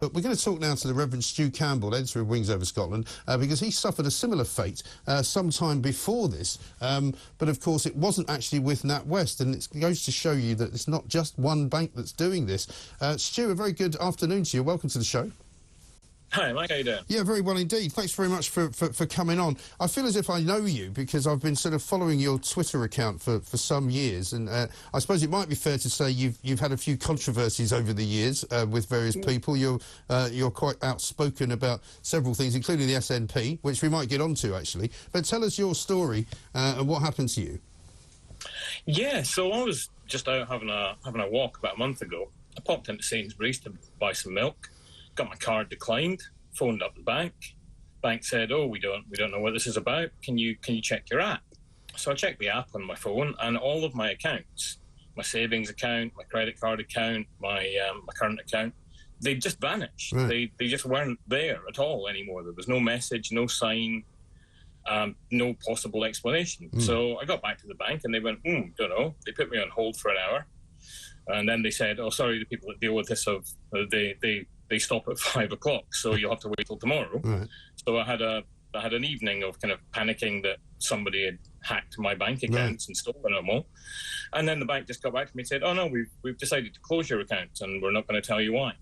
But we're going to talk now to the Reverend Stu Campbell, editor of Wings Over Scotland, because he suffered a similar fate sometime before this. But, of course, it wasn't actually with NatWest, and it goes to show you that it's not just one bank that's doing this. Stu, a very good afternoon to you. Welcome to the show. Hi, Mike. How you doing? Yeah, very well indeed. Thanks very much for coming on. I feel as if I know you because I've been sort of following your Twitter account for some years, and I suppose it might be fair to say you've had a few controversies over the years with various people. You're quite outspoken about several things, including the SNP, which we might get onto actually. But tell us your story and what happened to you. Yeah, so I was just out having a walk about a month ago. I popped into Sainsbury's to buy some milk. Got my card declined, phoned up the bank. Bank said, "Oh, we don't know what this is about. Can you check your app?" So I checked the app on my phone, and all of my accounts, my savings account, my credit card account, my current account, they just vanished. Right. They just weren't there at all anymore. There was no message, no sign, no possible explanation. So I got back to the bank, and they went, don't know. They put me on hold for an hour, and then they said, "Oh, sorry, the people that deal with this they stop at 5 o'clock, so you'll have to wait till tomorrow." Right. So I had an evening of kind of panicking that somebody had hacked my bank accounts and stolen them all. And then the bank just got back to me and said, "Oh no, we've decided to close your account, and we're not going to tell you why."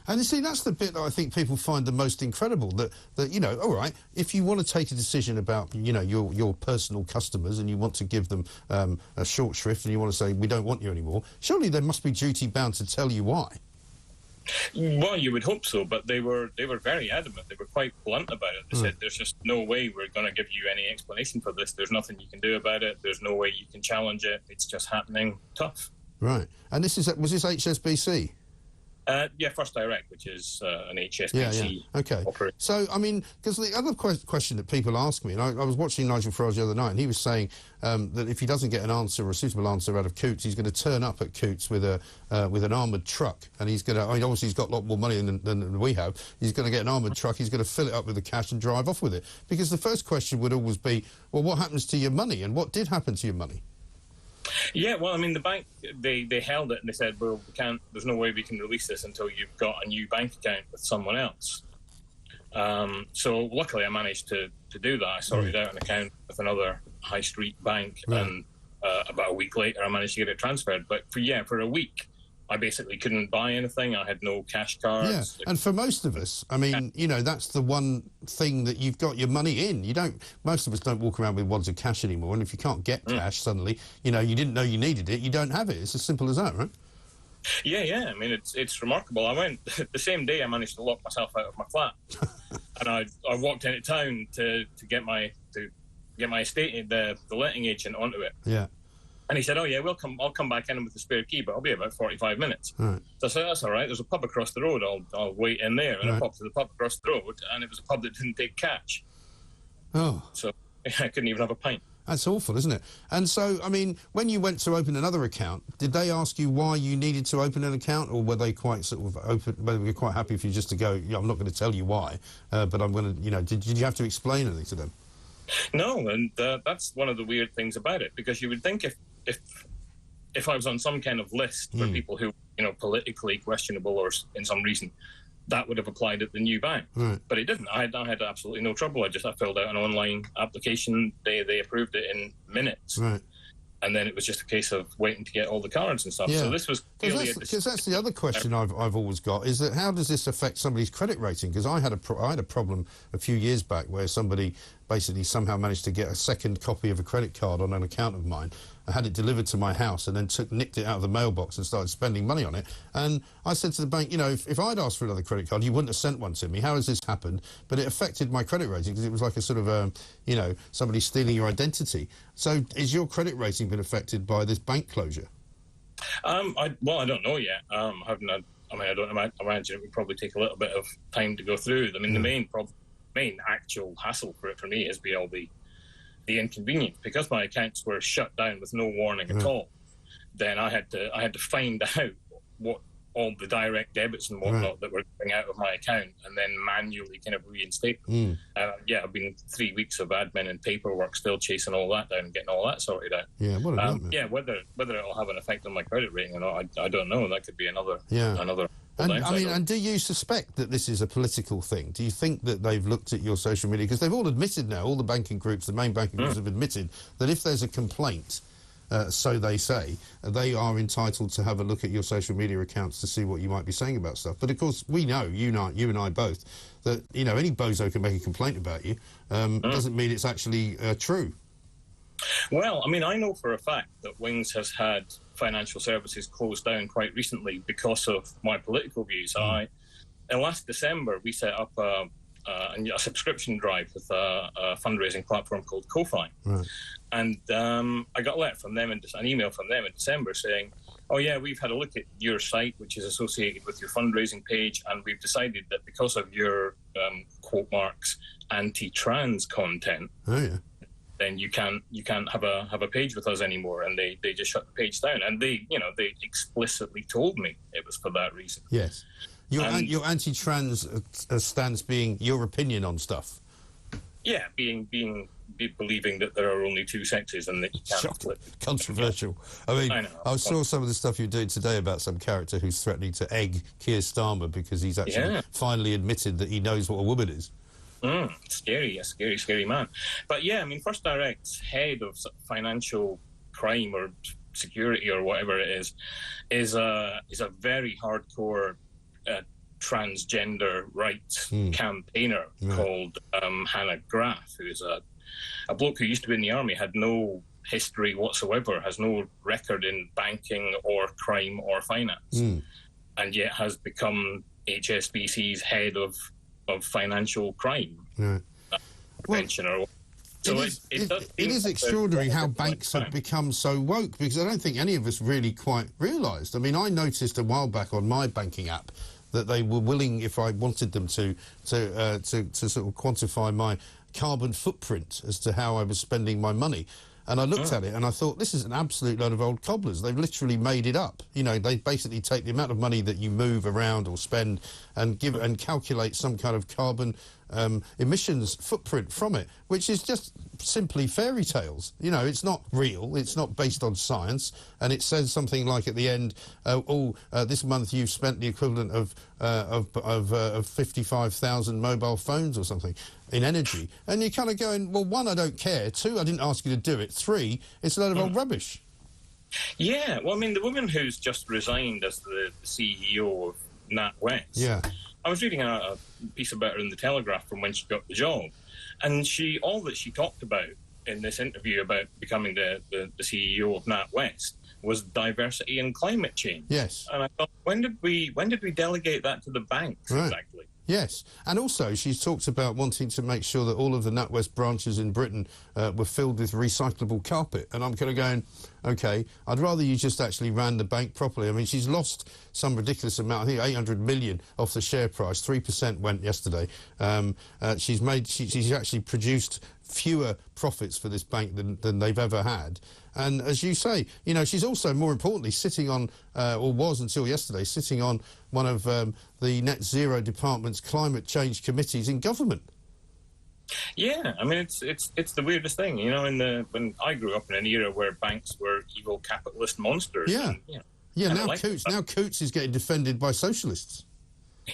And you see, that's the bit that I think people find the most incredible, that all right, if you want to take a decision about, your personal customers and you want to give them a short shrift and you want to say, we don't want you anymore, surely they must be duty bound to tell you why. Well, you would hope so, but they were very adamant. They were quite blunt about it. They said, "There's just no way we're going to give you any explanation for this. There's nothing you can do about it. There's no way you can challenge it. It's just happening. Tough." Right. And was this HSBC? Yeah, First Direct, which is an HSBC operator. So, I mean, because the other question that people ask me, and I was watching Nigel Farage the other night, and he was saying that if he doesn't get an answer or a suitable answer out of Coutts, he's going to turn up at Coutts with an armoured truck, and he's going to, obviously he's got a lot more money than we have, he's going to get an armoured truck, he's going to fill it up with the cash and drive off with it. Because the first question would always be, well, what happens to your money, and what did happen to your money? Yeah, well, I mean, the bank, they held it and they said, well, there's no way we can release this until you've got a new bank account with someone else. So luckily I managed to do that. I sorted out an account with another high street bank, and about a week later I managed to get it transferred. But for a week, I basically couldn't buy anything. I had no cash cards. Yeah, and for most of us, I mean, that's the one thing that you've got your money in. Most of us don't walk around with wads of cash anymore, and if you can't get cash suddenly, you didn't know you needed it, you don't have it. It's as simple as that, right? Yeah. I mean, it's remarkable. I went the same day I managed to lock myself out of my flat, and I walked into town to get my estate, the letting agent onto it. Yeah. And he said, "Oh yeah, I'll come back in with the spare key, but I'll be about 45 minutes." Right. So I said, "That's all right. There's a pub across the road. I'll wait in there." And I popped to the pub across the road, and it was a pub that didn't take cash. Oh. So I couldn't even have a pint. That's awful, isn't it? And so, I mean, when you went to open another account, did they ask you why you needed to open an account, or were they quite sort of open? Were they quite happy for you just to go, I'm not going to tell you why, but I'm going to, did you have to explain anything to them? No, and that's one of the weird things about it, because you would think if I was on some kind of list for people who, politically questionable or in some reason, that would have applied at the new bank. Right. But it didn't. I had absolutely no trouble. I filled out an online application. They approved it in minutes. Right. And then it was just a case of waiting to get all the cards and stuff. Yeah. So this was clearly because that's the other question I've always got, is that how does this affect somebody's credit rating? Because I had a problem a few years back where somebody basically somehow managed to get a second copy of a credit card on an account of mine. I had it delivered to my house and then nicked it out of the mailbox and started spending money on it. And I said to the bank, if I'd asked for another credit card, you wouldn't have sent one to me. How has this happened? But it affected my credit rating because it was like a sort of, somebody stealing your identity. So is your credit rating been affected by this bank closure? I don't know yet. I don't imagine it would probably take a little bit of time to go through. I mean, the main actual hassle for me has been all the inconvenience, because my accounts were shut down with no warning at all. Then I had to find out what all the direct debits and whatnot that were going out of my account, and then manually kind of reinstate them. I've been 3 weeks of admin and paperwork, still chasing all that down and getting all that sorted out. Yeah, what a nightmare. Whether it'll have an effect on my credit rating or not, I don't know. That could be another. And do you suspect that this is a political thing? Do you think that they've looked at your social media? Because they've all admitted now, all the banking groups, the main banking groups have admitted that if there's a complaint, so they say, they are entitled to have a look at your social media accounts to see what you might be saying about stuff. But of course, we know, you and I both, that, you know, any bozo can make a complaint about you. Doesn't mean it's actually true. Well, I mean, I know for a fact that Wings has had financial services closed down quite recently because of my political views. In last December, we set up a subscription drive with a fundraising platform called Ko-Fi. Right. And I got a letter from them, an email from them in December saying, oh, yeah, we've had a look at your site, which is associated with your fundraising page, and we've decided that because of your, quote marks, anti-trans content, then you can't have a page with us anymore. And they just shut the page down. And they explicitly told me it was for that reason. Yes. Your anti-trans stance being your opinion on stuff. Yeah, believing that there are only two sexes and that you can't flip. Controversial. I mean, I saw some of the stuff you're doing today about some character who's threatening to egg Keir Starmer because he's actually finally admitted that he knows what a woman is. Scary, a scary man. But yeah, I mean, First Direct's head of financial crime or security or whatever it is a very hardcore transgender rights campaigner called Hannah Graff, who's a bloke who used to be in the army, had no history whatsoever, has no record in banking or crime or finance, and yet has become HSBC's head of financial crime. Pensioner. So it is extraordinary how banks have become so woke, because I don't think any of us really quite realised. I mean, I noticed a while back on my banking app that they were willing, if I wanted them to sort of quantify my carbon footprint as to how I was spending my money. And I looked at it and I thought, this is an absolute load of old cobblers. They've literally made it up. You know, they basically take the amount of money that you move around or spend and calculate some kind of carbon emissions footprint from it, which is just simply fairy tales. You know, it's not real, it's not based on science, and it says something like at the end, this month you've spent the equivalent of 55,000 mobile phones or something in energy. And you're kind of going, well, one, I don't care. Two, I didn't ask you to do it. Three, it's a load of old rubbish. Yeah, well, I mean, the woman who's just resigned as the CEO of NatWest, I was reading a piece about her in the Telegraph from when she got the job, and all that she talked about in this interview about becoming the CEO of NatWest was diversity and climate change. Yes. And I thought, when did we delegate that to the banks exactly? Yes, and also she's talked about wanting to make sure that all of the NatWest branches in Britain were filled with recyclable carpet. And I'm kind of going, OK, I'd rather you just actually ran the bank properly. I mean, she's lost some ridiculous amount, I think 800 million off the share price, 3% went yesterday. She's actually produced fewer profits for this bank than they've ever had. And as you say, you know, she's also, more importantly, sitting on, or was until yesterday, sitting on one of the Net Zero Department's climate change committees in government. Yeah, I mean, it's the weirdest thing, you know. When I grew up in an era where banks were evil capitalist monsters. Yeah, now Coots is getting defended by socialists.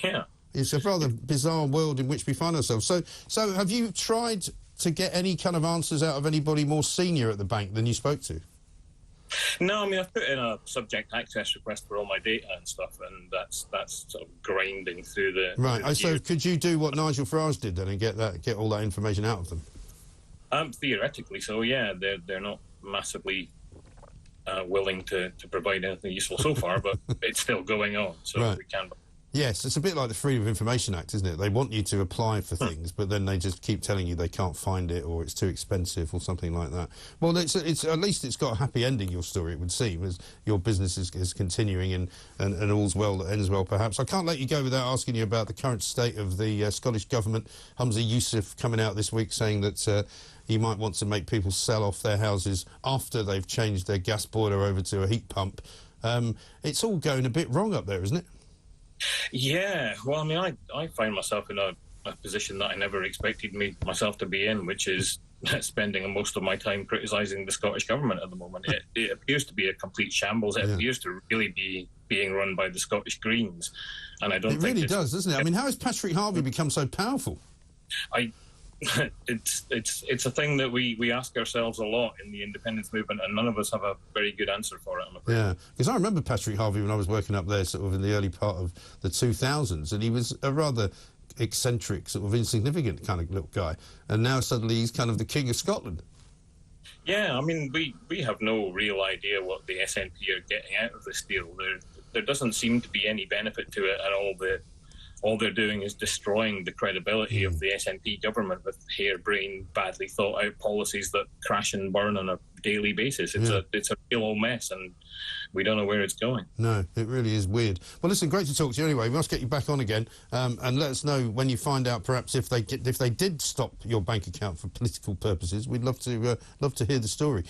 Yeah, it's a rather bizarre world in which we find ourselves. So have you tried to get any kind of answers out of anybody more senior at the bank than you spoke to? No, I mean, I've put in a subject access request for all my data and stuff, and that's sort of grinding through the... Right, so could you do what Nigel Farage did then and get all that information out of them? Theoretically, so yeah, they're not massively willing to provide anything useful so far, but it's still going on, so we can... Yes, it's a bit like the Freedom of Information Act, isn't it? They want you to apply for things, but then they just keep telling you they can't find it or it's too expensive or something like that. Well, it's at least it's got a happy ending, your story, it would seem, as your business is continuing and all's well that ends well, perhaps. I can't let you go without asking you about the current state of the Scottish Government. Humza Yousaf coming out this week saying that he might want to make people sell off their houses after they've changed their gas boiler over to a heat pump. It's all going a bit wrong up there, isn't it? Yeah, well, I mean, I find myself in a position that I never expected myself to be in, which is spending most of my time criticising the Scottish Government at the moment. It appears to be a complete shambles. It appears to really be being run by the Scottish Greens, and I don't it think really does, doesn't it? I mean, how has Patrick Harvey become so powerful? It's a thing that we ask ourselves a lot in the independence movement, and none of us have a very good answer for it, I'm afraid. Yeah, because I remember Patrick Harvey when I was working up there sort of in the early part of the 2000s, and he was a rather eccentric, sort of insignificant kind of little guy, and now suddenly he's kind of the king of Scotland. Yeah, I mean, we have no real idea what the SNP are getting out of this deal. There doesn't seem to be any benefit to it at all. All they're doing is destroying the credibility of the SNP government with harebrained, badly thought-out policies that crash and burn on a daily basis. It's a real old mess, and we don't know where it's going. No, it really is weird. Well, listen, great to talk to you anyway. We must get you back on again, and let us know when you find out, perhaps, if they did stop your bank account for political purposes. We'd love to hear the story.